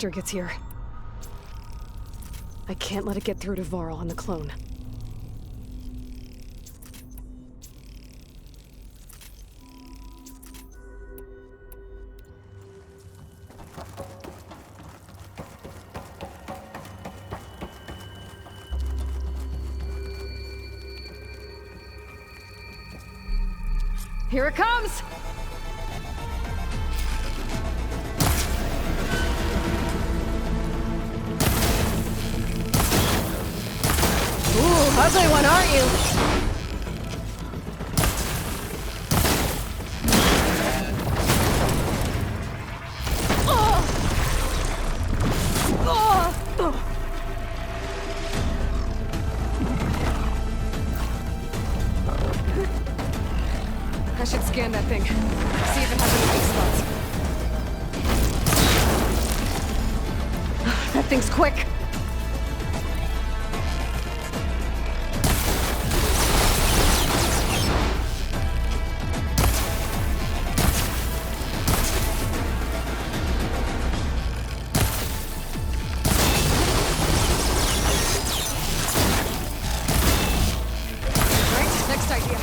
disruptor gets here. I can't let it get through to Varl on the clone. Here it comes! Ooh, ugly one, aren't you? I should scan that thing. See if it has any weak spots. That thing's quick. Right, next idea.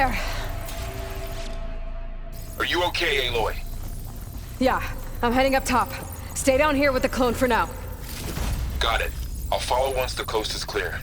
there. Are you okay, Aloy? Yeah, I'm heading up top. Stay down here with the clone for now. Got it. I'll follow once the coast is clear.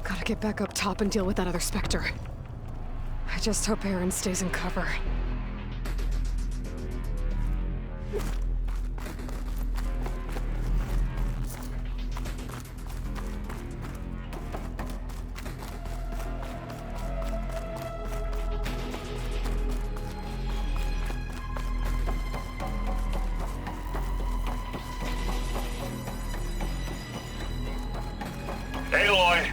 Gotta get back up top and deal with that other Spectre. I just hope Aaron stays in cover. Aloy!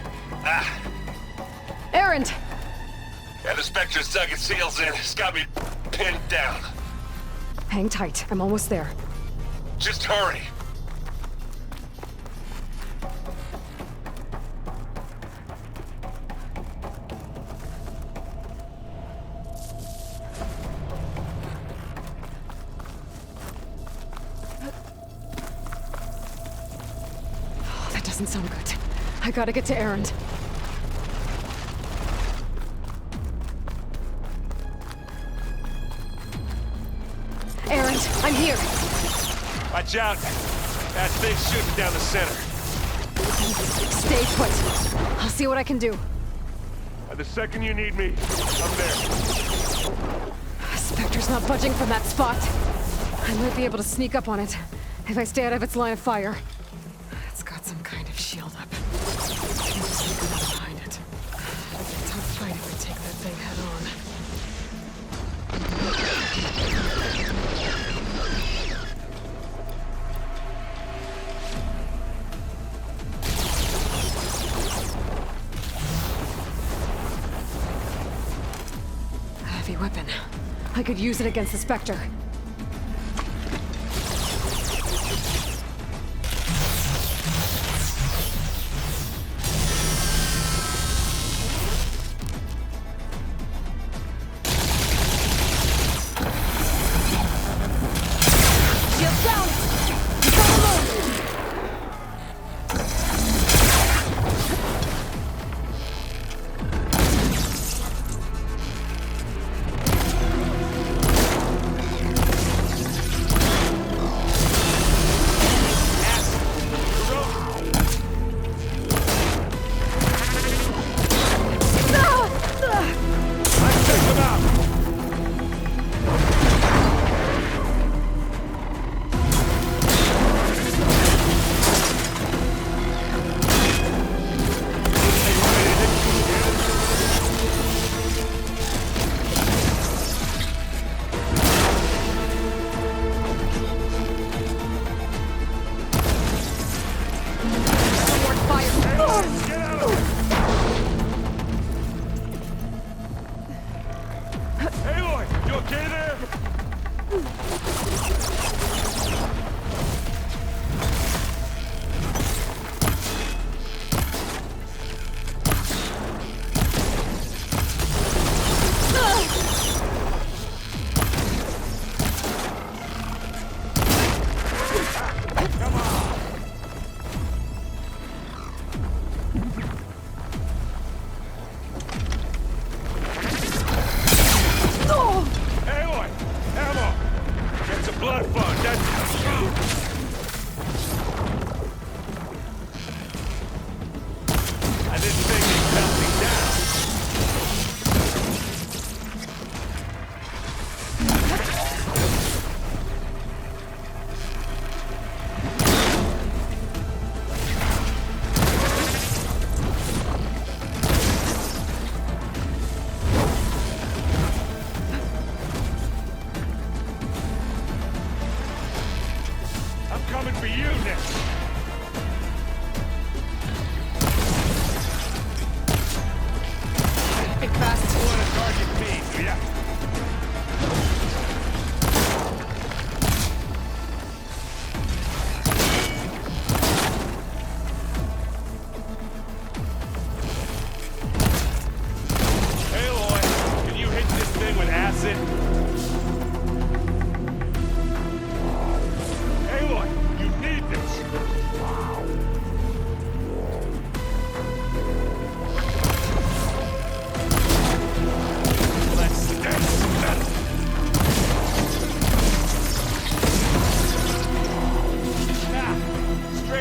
Aaron! Yeah, the Spectre's dug its heels in. It's got me pinned down. Hang tight, I'm almost there. Just hurry. Oh, that doesn't sound good. I gotta get to Aaron. Aaron, I'm here. Watch out. That thing's shooting down the center. Stay put. I'll see what I can do. The second you need me, I'm there. Spectre's not budging from that spot. I might be able to sneak up on it if I stay out of its line of fire. It's got some kind of shield up. Can't sneak up behind it. Tough fight if I take that thing head on. Heavy weapon. I could use it against the Spectre. Shield down! Control alone! Aloy, you okay there? Aloy! Ammo! It's a blood fund, I didn't think he'd melt me down. I'm coming for you next. Think fast. You want to target me, do ya?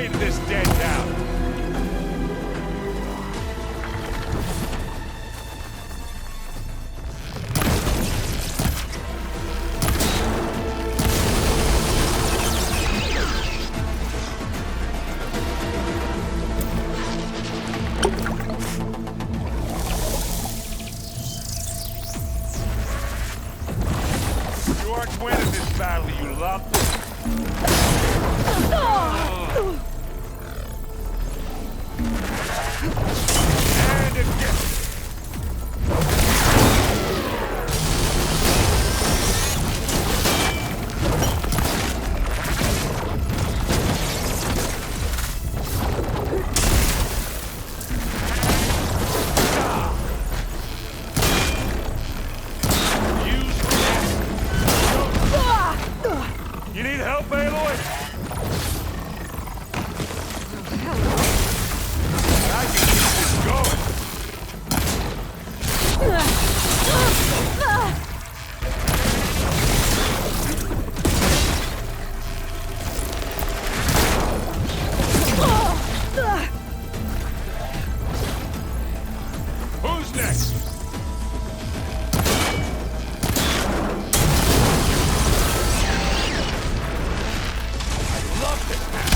way to this dead town. You aren't winning this battle, you lump. And again. You need help, Aloy? I can keep this going. Who's next? Love this man.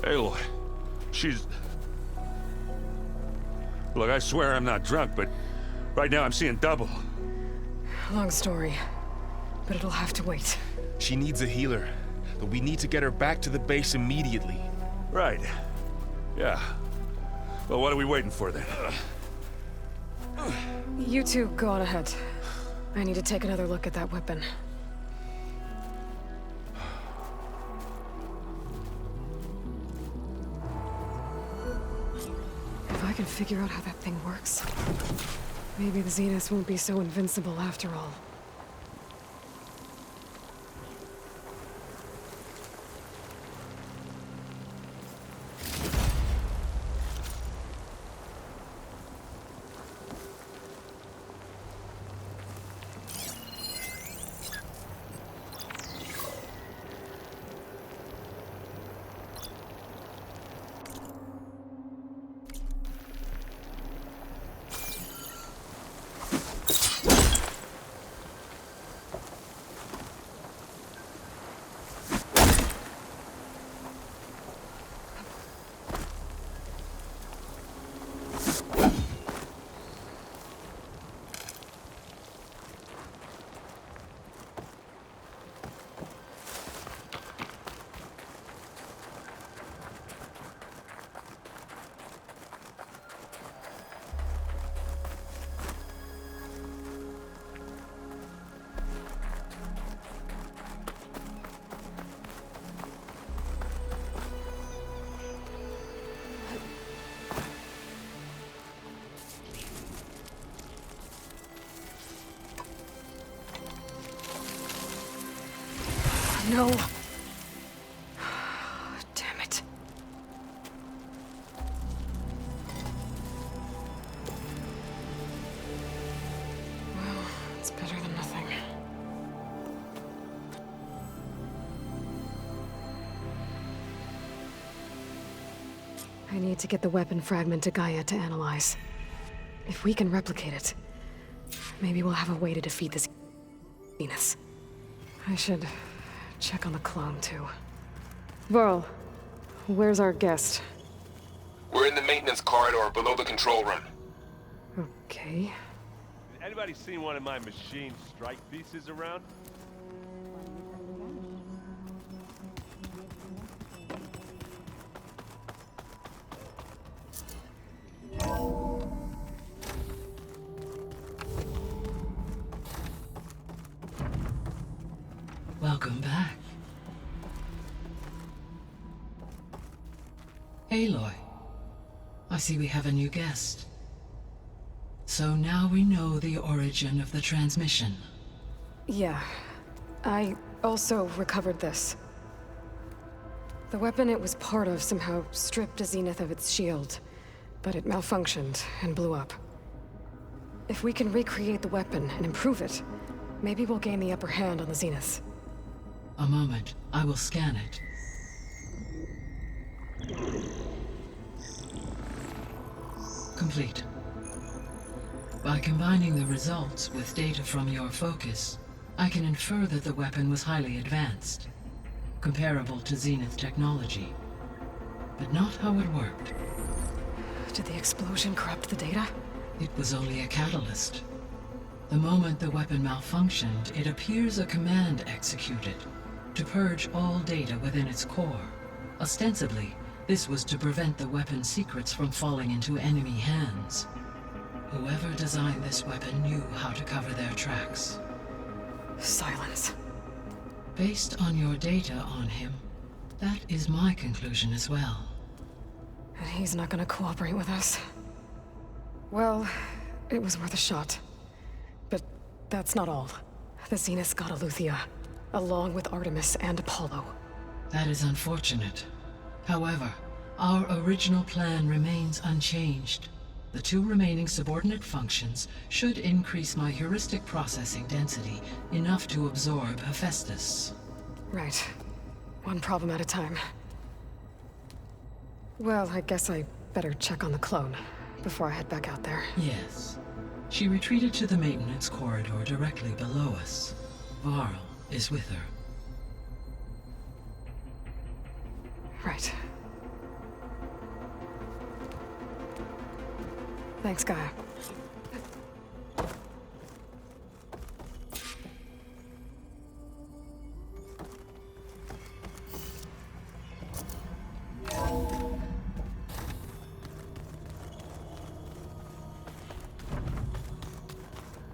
Aloy, she's... Look, I swear I'm not drunk, but right now I'm seeing double. Long story, but it'll have to wait. She needs a healer, but we need to get her back to the base immediately. Right. Yeah. Well, what are we waiting for then? You two go on ahead. I need to take another look at that weapon. If I can figure out how that thing works, maybe the Zeniths won't be so invincible after all. No. Damn it. Well, it's better than nothing. I need to get the weapon fragment to Gaia to analyze. If we can replicate it, maybe we'll have a way to defeat this Venus. I should check on the clone, too. Varl, where's our guest? We're in the maintenance corridor below the control room. Okay. Anybody seen one of my machine strike pieces around? Welcome back. Aloy, I see we have a new guest. So now we know the origin of the transmission. Yeah. I also recovered this. The weapon it was part of somehow stripped a Zenith of its shield, but it malfunctioned and blew up. If we can recreate the weapon and improve it, maybe we'll gain the upper hand on the Zeniths. A moment, I will scan it. Complete. By combining the results with data from your focus, I can infer that the weapon was highly advanced, comparable to Zenith technology, but not how it worked. Did the explosion corrupt the data? It was only a catalyst. The moment the weapon malfunctioned, it appears a command executed to purge all data within its core. Ostensibly, this was to prevent the weapon's secrets from falling into enemy hands. Whoever designed this weapon knew how to cover their tracks. Silence. Based on your data on him, that is my conclusion as well. And he's not gonna cooperate with us. Well, it was worth a shot. But that's not all. The Zeniths got Aletheia, along with Artemis and Apollo. That is unfortunate. However, our original plan remains unchanged. The 2 remaining subordinate functions should increase my heuristic processing density enough to absorb Hephaestus. Right. One problem at a time. Well, I guess I better check on the clone before I head back out there. Yes. She retreated to the maintenance corridor directly below us. Varl is with her. Right. Thanks, Gaia.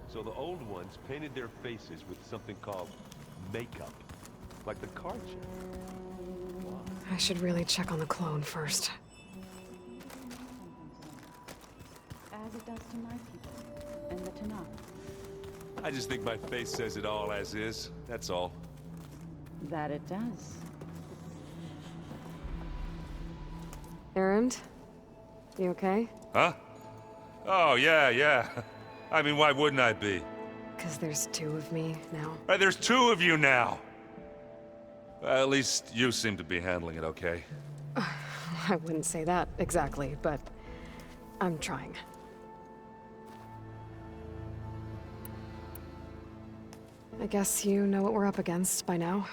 So the old ones painted their faces with something called makeup, like the card show. I should really check on the clone first. As it does to my people and the Tanakh. I just think my face says it all as is, that's all. That it does. Erend? You okay? Huh? Oh, yeah. I mean, why wouldn't I be? 'Cause there's 2 of me now. There's 2 of you now! At least you seem to be handling it okay. I wouldn't say that exactly, but I'm trying. I guess you know what we're up against by now.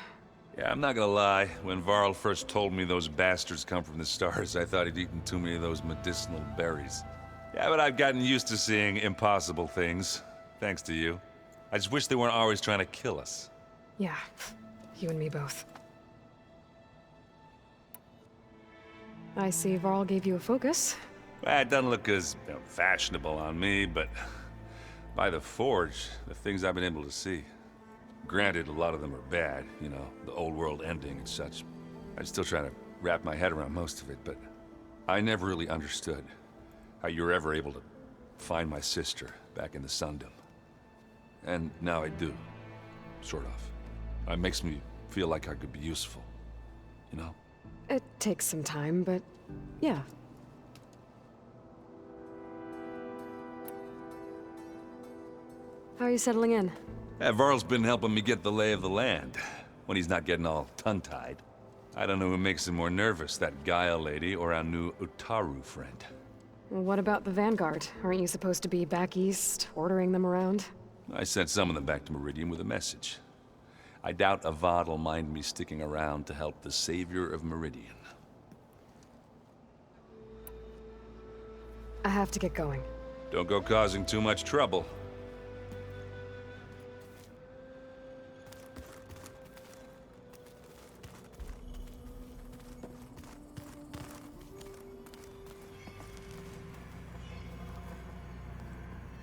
Yeah, I'm not gonna lie. When Varl first told me those bastards come from the stars, I thought he'd eaten too many of those medicinal berries. Yeah, but I've gotten used to seeing impossible things, thanks to you. I just wish they weren't always trying to kill us. Yeah, you and me both. I see Varl gave you a focus. Well, it doesn't look as fashionable on me, but by the Forge, the things I've been able to see. Granted, a lot of them are bad, you know, the old world ending and such. I'm still trying to wrap my head around most of it, but I never really understood how you were ever able to find my sister back in the Sundom. And now I do, sort of. It makes me feel like I could be useful, you know? It takes some time, but yeah. How are you settling in? Varl's been helping me get the lay of the land, when he's not getting all tongue-tied. I don't know who makes him more nervous, that Gaia lady or our new Utaru friend. Well, what about the Vanguard? Aren't you supposed to be back east, ordering them around? I sent some of them back to Meridian with a message. I doubt Avad will mind me sticking around to help the savior of Meridian. I have to get going. Don't go causing too much trouble.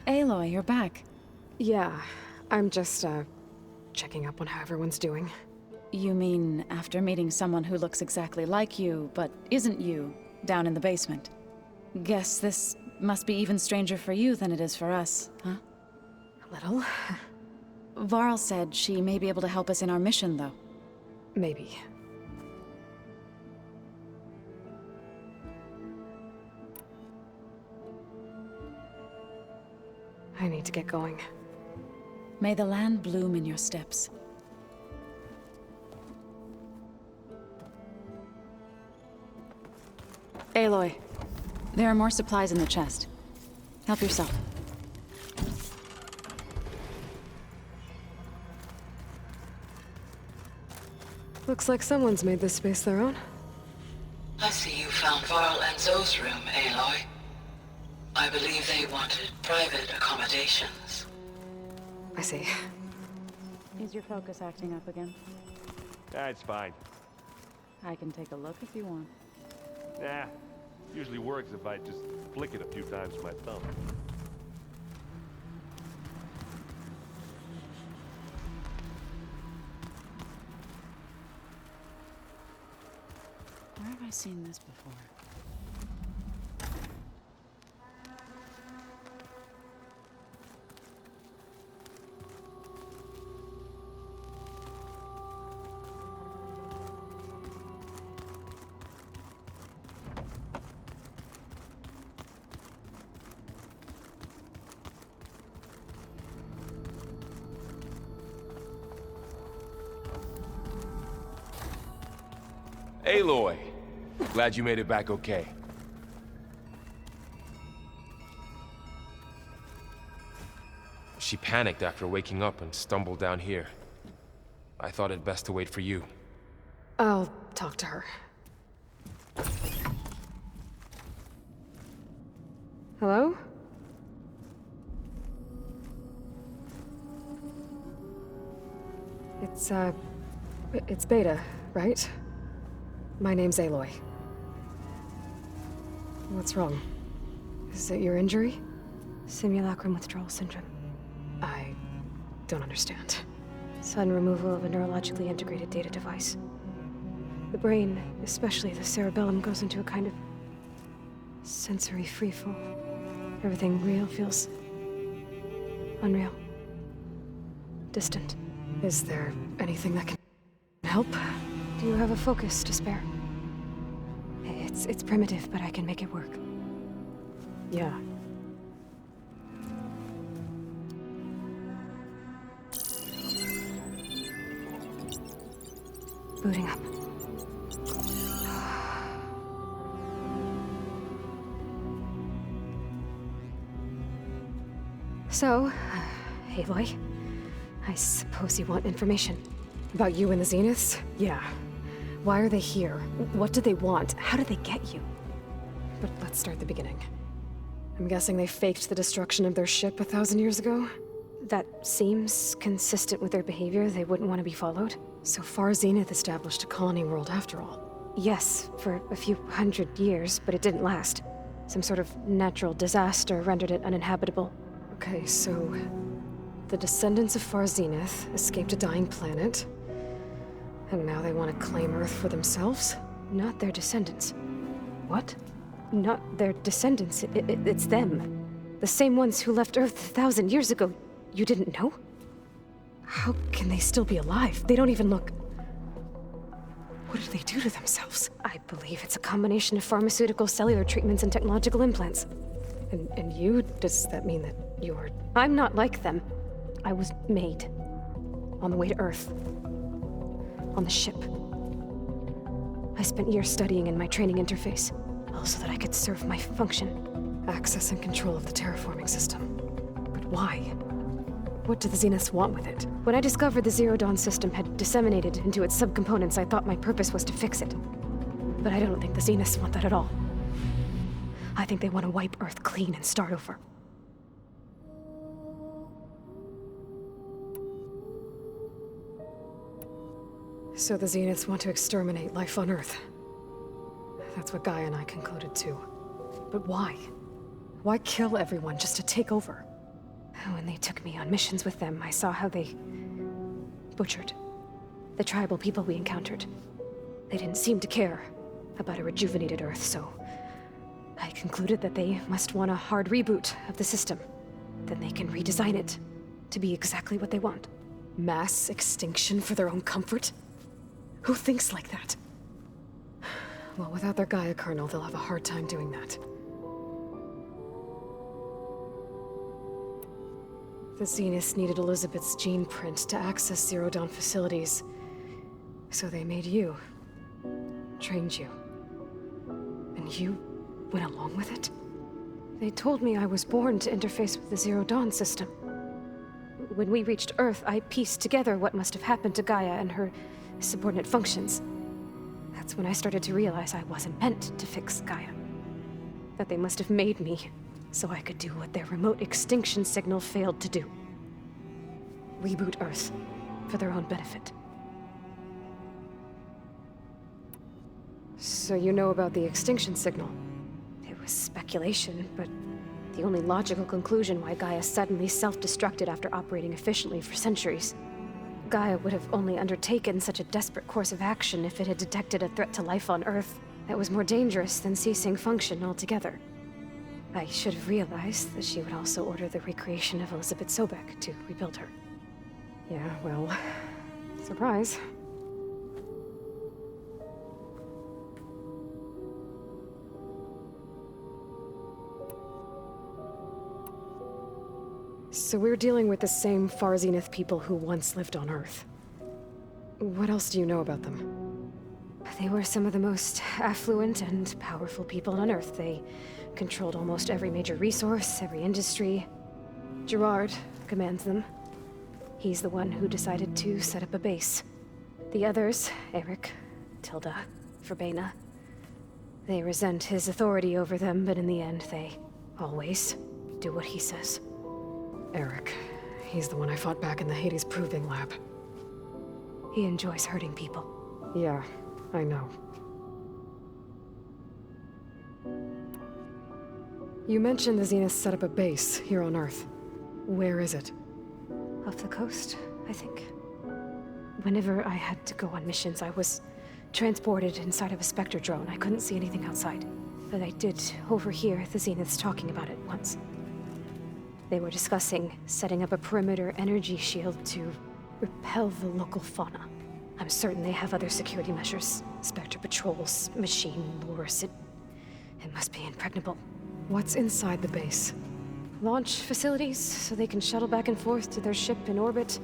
Aloy, you're back. Yeah, I'm just, checking up on how everyone's doing. You mean after meeting someone who looks exactly like you, but isn't you, down in the basement? Guess this must be even stranger for you than it is for us, huh? A little. Varl said she may be able to help us in our mission, though. Maybe. I need to get going. May the land bloom in your steps. Aloy, there are more supplies in the chest. Help yourself. Looks like someone's made this space their own. I see you found Varl and Zoe's room, Aloy. I believe they wanted private accommodations. I see. Is your focus acting up again? It's fine. I can take a look if you want. Nah, usually works if I just flick it a few times with my thumb. Where have I seen this before? Aloy! Glad you made it back okay. She panicked after waking up and stumbled down here. I thought it best to wait for you. I'll talk to her. Hello? It's Beta, right? My name's Aloy. What's wrong? Is it your injury? Simulacrum withdrawal syndrome. I don't understand. Sudden removal of a neurologically integrated data device. The brain, especially the cerebellum, goes into a kind of sensory freefall. Everything real feels unreal. Distant. Is there anything that can help? Do you have a focus to spare? It's primitive, but I can make it work. Yeah. Booting up. So, Aloy, I suppose you want information. About you and the Zeniths? Yeah. Why are they here? What do they want? How did they get you? But let's start the beginning. I'm guessing they faked the destruction of their ship 1,000 years ago? That seems consistent with their behavior. They wouldn't want to be followed. So far, Zenith established a colony world after all. Yes, for a few hundred years, but it didn't last. Some sort of natural disaster rendered it uninhabitable. Okay, so the descendants of Far Zenith escaped a dying planet, and now they want to claim Earth for themselves? Not their descendants. What? Not their descendants. It's them. The same ones who left Earth 1,000 years ago. You didn't know? How can they still be alive? They don't even look... What did they do to themselves? I believe it's a combination of pharmaceutical, cellular treatments, and technological implants. And you? Does that mean that you're... I'm not like them. I was made. On the way to Earth. On the ship. I spent years studying in my training interface, all so that I could serve my function. Access and control of the terraforming system. But why? What do the Zeniths want with it? When I discovered the Zero Dawn system had disseminated into its subcomponents, I thought my purpose was to fix it. But I don't think the Zeniths want that at all. I think they want to wipe Earth clean and start over. So the Zeniths want to exterminate life on Earth. That's what Gaia and I concluded too. But why? Why kill everyone just to take over? When they took me on missions with them, I saw how they butchered the tribal people we encountered. They didn't seem to care about a rejuvenated Earth, so I concluded that they must want a hard reboot of the system. Then they can redesign it to be exactly what they want. Mass extinction for their own comfort? Who thinks like that? Well, without their Gaia kernel, they'll have a hard time doing that. The Zeniths needed Elizabeth's gene print to access Zero Dawn facilities. So they made you. Trained you. And you went along with it? They told me I was born to interface with the Zero Dawn system. When we reached Earth, I pieced together what must have happened to Gaia and her subordinate functions. That's when I started to realize I wasn't meant to fix Gaia. That they must have made me so I could do what their remote extinction signal failed to do. Reboot Earth for their own benefit. So you know about the extinction signal? It was speculation, but the only logical conclusion why Gaia suddenly self-destructed after operating efficiently for centuries. Gaia would have only undertaken such a desperate course of action if it had detected a threat to life on Earth that was more dangerous than ceasing function altogether. I should have realized that she would also order the recreation of Elizabeth Sobek to rebuild her. Yeah, well, surprise. So we're dealing with the same Far Zenith people who once lived on Earth. What else do you know about them? They were some of the most affluent and powerful people on Earth. They controlled almost every major resource, every industry. Gerard commands them. He's the one who decided to set up a base. The others, Eric, Tilda, Verbena, they resent his authority over them, but in the end, they always do what he says. Eric. He's the one I fought back in the Hades Proving Lab. He enjoys hurting people. Yeah, I know. You mentioned the Zeniths set up a base here on Earth. Where is it? Off the coast, I think. Whenever I had to go on missions, I was transported inside of a Spectre drone. I couldn't see anything outside. But I did overhear the Zeniths talking about it once. They were discussing setting up a perimeter energy shield to repel the local fauna. I'm certain they have other security measures. Spectre patrols, machine lures. It must be impregnable. What's inside the base? Launch facilities, so they can shuttle back and forth to their ship in orbit.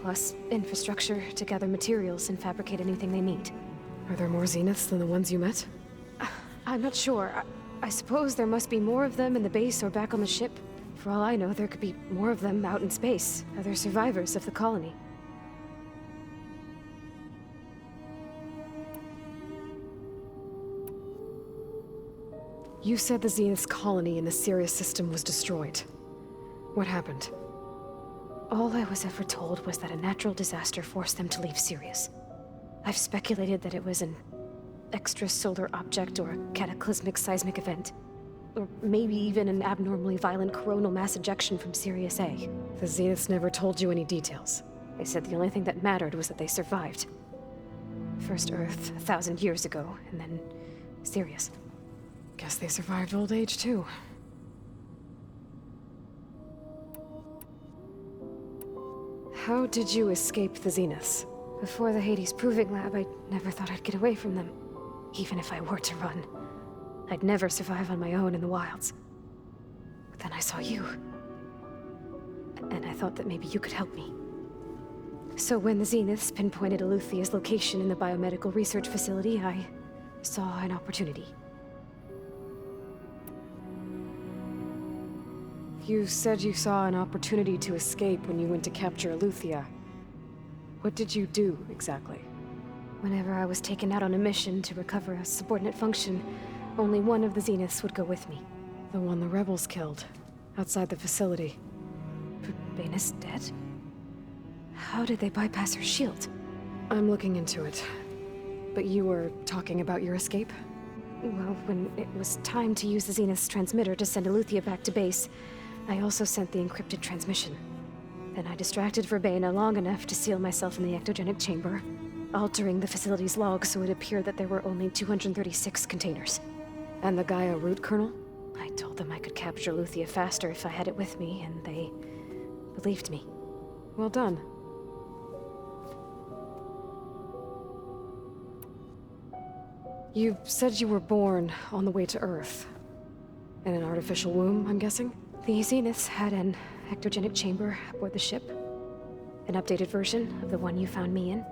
Plus infrastructure to gather materials and fabricate anything they need. Are there more Zeniths than the ones you met? I'm not sure. I suppose there must be more of them in the base or back on the ship. For all I know, there could be more of them out in space. Other survivors of the colony. You said the Zenith's colony in the Sirius system was destroyed. What happened? All I was ever told was that a natural disaster forced them to leave Sirius. I've speculated that it was an extrasolar object or a cataclysmic seismic event. Or maybe even an abnormally violent coronal mass ejection from Sirius A. The Zeniths never told you any details. They said the only thing that mattered was that they survived. First Earth, 1,000 years ago, and then Sirius. Guess they survived old age, too. How did you escape the Zeniths? Before the Hades Proving Lab, I never thought I'd get away from them. Even if I were to run. I'd never survive on my own in the wilds. But then I saw you. And I thought that maybe you could help me. So when the Zeniths pinpointed Eluthia's location in the biomedical research facility, I saw an opportunity. You said you saw an opportunity to escape when you went to capture Eluthia. What did you do, exactly? Whenever I was taken out on a mission to recover a subordinate function, only one of the Zeniths would go with me. The one the rebels killed, outside the facility. Baina's dead? How did they bypass her shield? I'm looking into it. But you were talking about your escape? Well, when it was time to use the Zenith's transmitter to send Eluthia back to base, I also sent the encrypted transmission. Then I distracted Verbena long enough to seal myself in the ectogenic chamber. altering the facility's logs so it appeared that there were only 236 containers. And the Gaia root kernel? I told them I could capture Luthia faster if I had it with me, and they believed me. Well done. You said you were born on the way to Earth. In an artificial womb, I'm guessing? The Zeniths had an ectogenic chamber aboard the ship. An updated version of the one you found me in.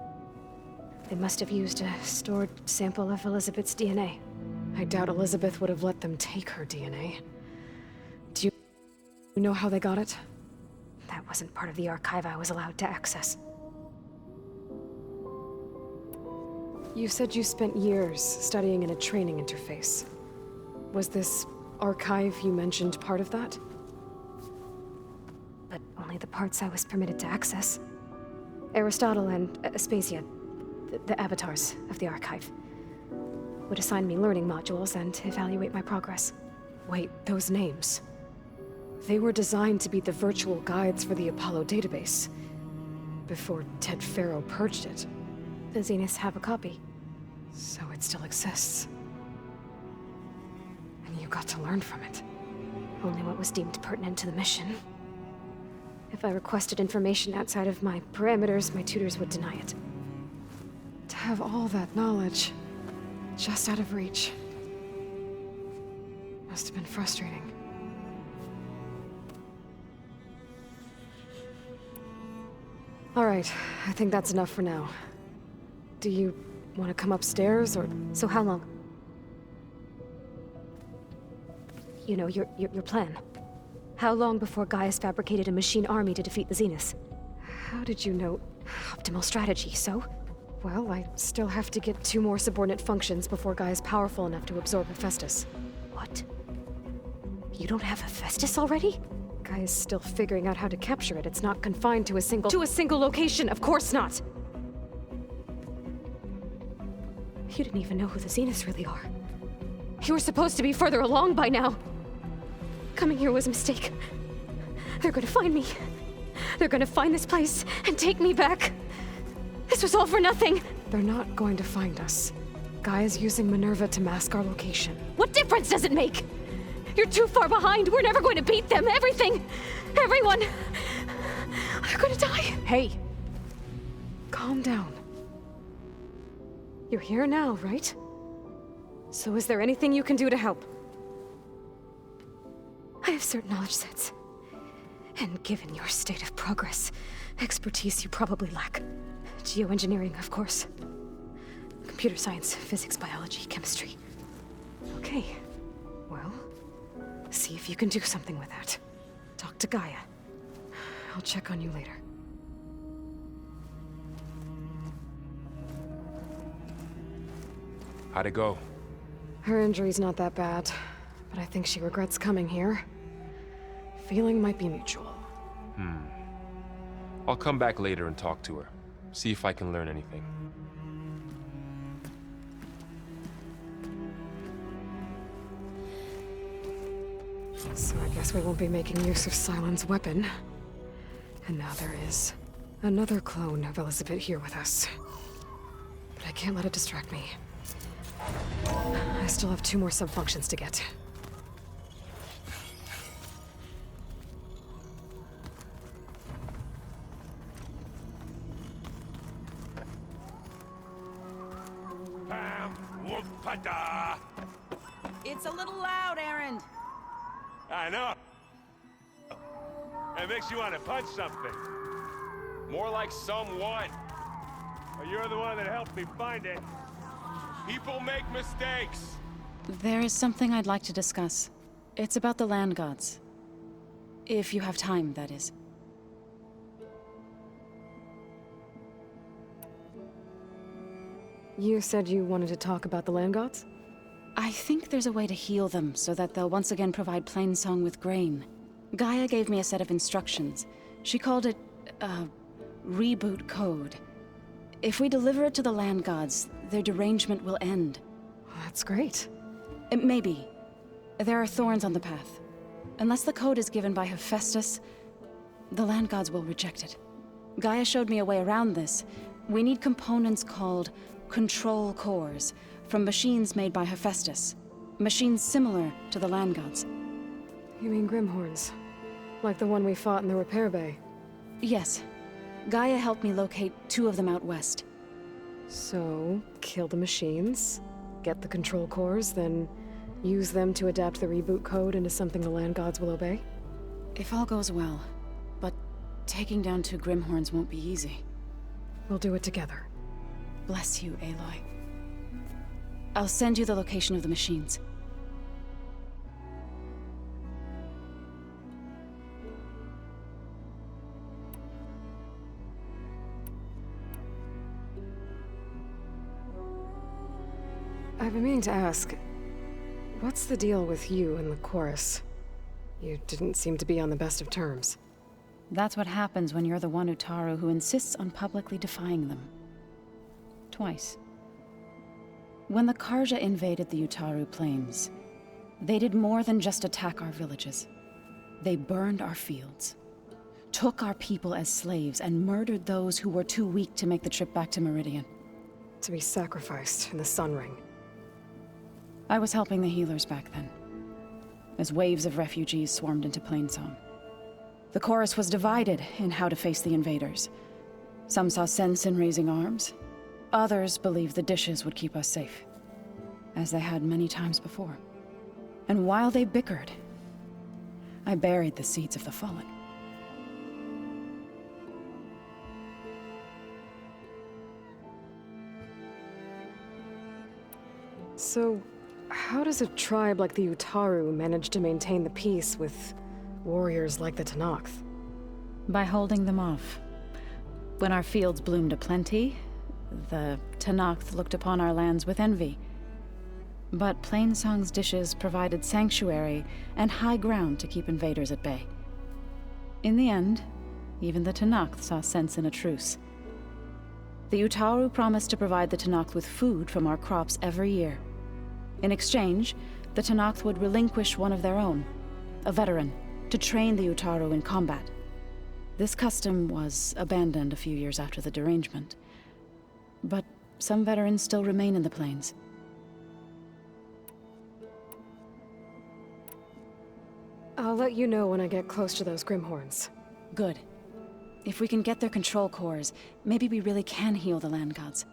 They must have used a stored sample of Elizabeth's DNA. I doubt Elizabeth would have let them take her DNA. Do you know how they got it? That wasn't part of the archive I was allowed to access. You said you spent years studying in a training interface. Was this archive you mentioned part of that? But only the parts I was permitted to access. Aristotle and Aspasia, the avatars of the archive, would assign me learning modules and evaluate my progress. Wait, those names. They were designed to be the virtual guides for the Apollo database. Before Ted Faro purged it. The Zeniths have a copy. So it still exists. And you got to learn from it. Only what was deemed pertinent to the mission. If I requested information outside of my parameters, my tutors would deny it. To have all that knowledge, just out of reach. Must have been frustrating. All right, I think that's enough for now. Do you want to come upstairs, or...? So how long? You know, your plan. How long before Gaia's fabricated a machine army to defeat the Zeniths? How did you know? Optimal strategy, so? Well, I still have to get 2 more subordinate functions before Gaia's powerful enough to absorb Hephaestus. What? You don't have Hephaestus already? Gaia's still figuring out how to capture it. It's not confined to a single... To a single location, of course not! You didn't even know who the Zeniths really are. You were supposed to be further along by now! Coming here was a mistake. They're gonna find me. They're gonna find this place and take me back. This was all for nothing! They're not going to find us. Gaia's using Minerva to mask our location. What difference does it make? You're too far behind. We're never going to beat them. Everything, everyone, are gonna die. Hey, calm down. You're here now, right? So is there anything you can do to help? I have certain knowledge sets. And given your state of progress, expertise you probably lack. Geoengineering, of course. Computer science, physics, biology, chemistry. Okay. Well, see if you can do something with that. Talk to Gaia. I'll check on you later. How'd it go? Her injury's not that bad, but I think she regrets coming here. Feeling might be mutual. I'll come back later and talk to her. See if I can learn anything. So I guess we won't be making use of Cylon's weapon. And now there is another clone of Elizabeth here with us. But I can't let it distract me. I still have 2 more sub-functions to get. It's a little loud, Aaron. I know. It makes you want to punch something. More like someone. Well, you're the one that helped me find it. People make mistakes. There is something I'd like to discuss. It's about the land gods. If you have time, that is. You said you wanted to talk about the land gods? I think there's a way to heal them so that they'll once again provide Plainsong with grain. Gaia gave me a set of instructions. She called it, reboot code. If we deliver it to the land gods, their derangement will end. That's great. Maybe. There are thorns on the path. Unless the code is given by Hephaestus, the land gods will reject it. Gaia showed me a way around this, We need components called control cores from machines made by Hephaestus. Machines similar to the land gods. You mean Grimhorns? Like the one we fought in the repair bay? Yes. Gaia helped me locate 2 of them out west. So, kill the machines, get the control cores, then use them to adapt the reboot code into something the land gods will obey? If all goes well. But taking down 2 Grimhorns won't be easy. We'll do it together. Bless you, Aloy. I'll send you the location of the machines. I've been meaning to ask, what's the deal with you and the chorus? You didn't seem to be on the best of terms. That's what happens when you're the one Utaru who insists on publicly defying them. Twice. When the Karja invaded the Utaru plains, they did more than just attack our villages. They burned our fields, took our people as slaves, and murdered those who were too weak to make the trip back to Meridian. To be sacrificed in the Sun Ring. I was helping the healers back then, as waves of refugees swarmed into Plainsong. The chorus was divided in how to face the invaders. Some saw sense in raising arms. Others believed the dishes would keep us safe, as they had many times before. And while they bickered, I buried the seeds of the fallen. So, how does a tribe like the Utaru manage to maintain the peace with warriors like the Tenakth? By holding them off. When our fields bloomed aplenty, the Tenakth looked upon our lands with envy. But Plainsong's dishes provided sanctuary and high ground to keep invaders at bay. In the end, even the Tenakth saw sense in a truce. The Utaru promised to provide the Tenakth with food from our crops every year. In exchange, the Tenakth would relinquish one of their own, a veteran, to train the Utaru in combat. This custom was abandoned a few years after the derangement. But some veterans still remain in the plains. I'll let you know when I get close to those Grimhorns. Good. If we can get their control cores, maybe we really can heal the land gods.